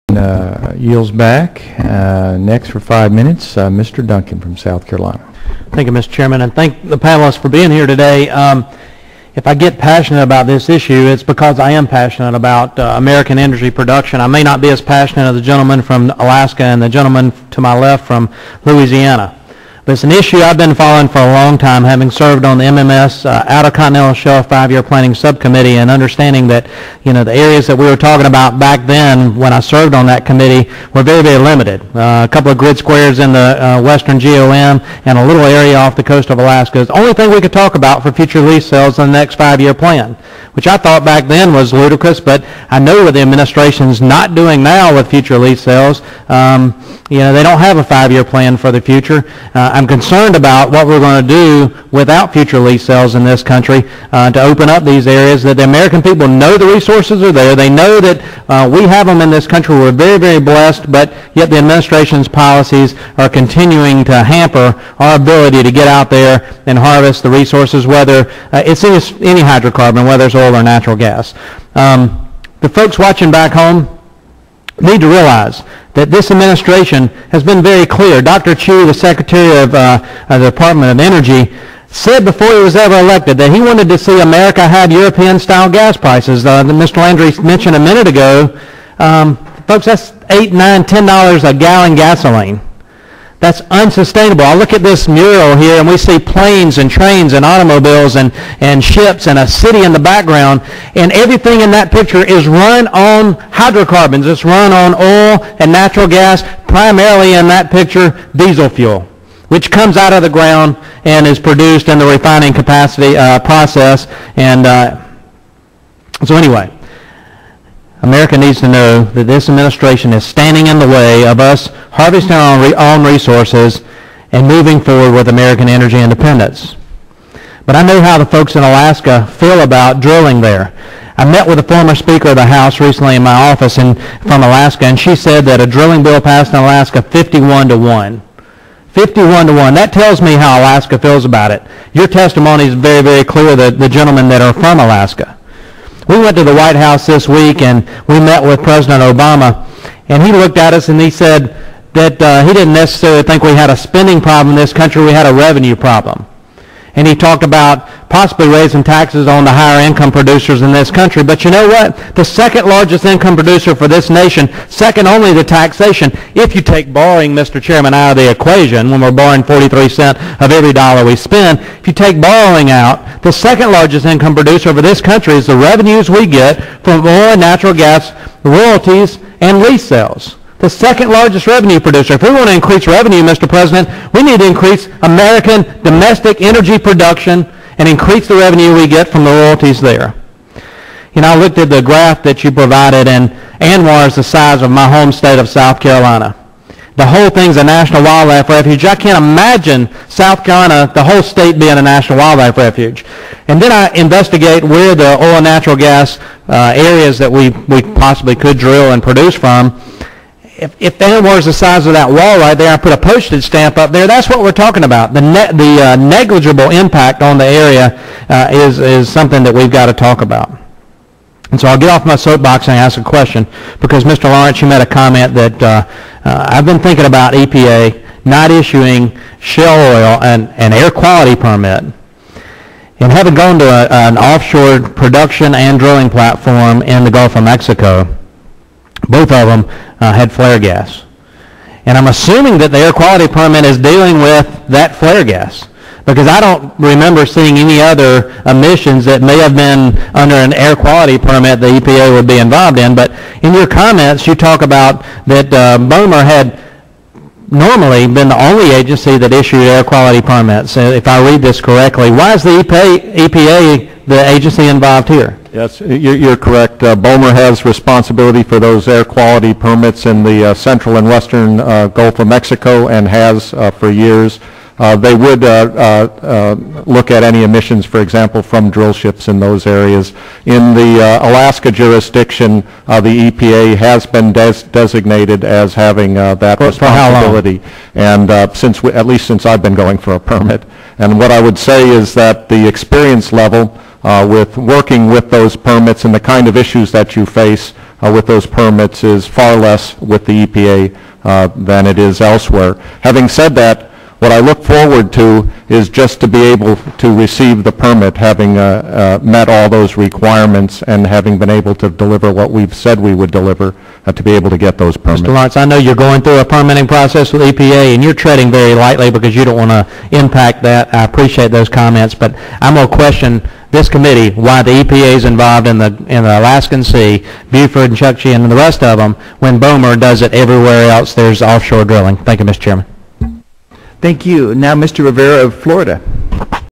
Yields back. Next for 5 minutes, Mr. Duncan from South Carolina. Thank you, Mr. Chairman, and thank the panelists for being here today. If I get passionate about this issue, it's because I am passionate about American energy production. I may not be as passionate as the gentleman from Alaska and the gentleman to my left from Louisiana. But it's an issue I've been following for a long time, having served on the MMS Outer Continental Shelf 5-year planning subcommittee, and understanding that, you know, the areas that we were talking about back then when I served on that committee were very, very limited. A couple of grid squares in the western GOM and a little area off the coast of Alaska is the only thing we could talk about for future lease sales in the next 5-year plan, which I thought back then was ludicrous, but I know what the administration's not doing now with future lease sales. You know, they don't have a 5-year plan for the future. I'm concerned about what we're going to do without future lease sales in this country to open up these areas that the American people know the resources are there. They know that we have them in this country. We're very, very blessed, but yet the administration's policies are continuing to hamper our ability to get out there and harvest the resources, whether it's any hydrocarbon, whether it's oil or natural gas. The folks watching back home need to realize that this administration has been very clear. Dr. Chu, the Secretary of the Department of Energy, said before he was ever elected that he wanted to see America have European-style gas prices. Mr. Landry mentioned a minute ago, folks, that's $8, $9, $10 a gallon gasoline. That's unsustainable. I look at this mural here and we see planes and trains and automobiles and ships and a city in the background, and everything in that picture is run on hydrocarbons. It's run on oil and natural gas, primarily in that picture diesel fuel, which comes out of the ground and is produced in the refining capacity process. And so anyway, America needs to know that this administration is standing in the way of us harvesting our own resources and moving forward with American energy independence. But I know how the folks in Alaska feel about drilling there. I met with a former Speaker of the House recently in my office from Alaska, and she said that a drilling bill passed in Alaska 51-1. 51-1. That tells me how Alaska feels about it. Your testimony is very, very clear, the gentlemen that are from Alaska. We went to the White House this week and we met with President Obama, and he looked at us and he said that he didn't necessarily think we had a spending problem in this country, we had a revenue problem. And he talked about possibly raising taxes on the higher income producers in this country. But you know what? The second largest income producer for this nation, second only to taxation, if you take borrowing, Mr. Chairman, out of the equation, when we're borrowing 43 cents of every dollar we spend, if you take borrowing out, the second largest income producer for this country is the revenues we get from oil and natural gas royalties and lease sales. The second largest revenue producer. If we want to increase revenue, Mr. President, we need to increase American domestic energy production and increase the revenue we get from the royalties there. You know, I looked at the graph that you provided, and ANWR is the size of my home state of South Carolina. The whole thing's a national wildlife refuge. I can't imagine South Carolina, the whole state, being a national wildlife refuge. And then I investigate where the oil and natural gas areas that we possibly could drill and produce from. If ANWR is the size of that wall right there, I put a postage stamp up there, that's what we're talking about. The negligible impact on the area is something that we've got to talk about. And so I'll get off my soapbox and ask a question, because Mr. Lawrence, you made a comment that I've been thinking about EPA not issuing shale oil an air quality permit. And having gone to an offshore production and drilling platform in the Gulf of Mexico, both of them had flare gas. And I'm assuming that the air quality permit is dealing with that flare gas, because I don't remember seeing any other emissions that may have been under an air quality permit the EPA would be involved in. But in your comments, you talk about that BOMR had normally been the only agency that issued air quality permits. If I read this correctly, why is the EPA the agency involved here? Yes, you're correct. BOMR has responsibility for those air quality permits in the central and western Gulf of Mexico, and has for years. They would look at any emissions, for example, from drill ships in those areas. In the Alaska jurisdiction, the EPA has been designated as having that responsibility, and at least since I've been going for a permit. And what I would say is that the experience level with working with those permits and the kind of issues that you face with those permits is far less with the EPA than it is elsewhere. Having said that, what I look forward to is just to be able to receive the permit, having met all those requirements and having been able to deliver what we've said we would deliver, to be able to get those permits. Mr. Lawrence, I know you're going through a permitting process with EPA, and you're treading very lightly because you don't want to impact that. I appreciate those comments, but I'm going to question this committee why the EPA is involved in the Alaskan Sea, Beaufort and Chukchi and the rest of them, when Bomer does it everywhere else there's offshore drilling. Thank you, Mr. Chairman. Thank you. Now, Mr. Rivera of Florida.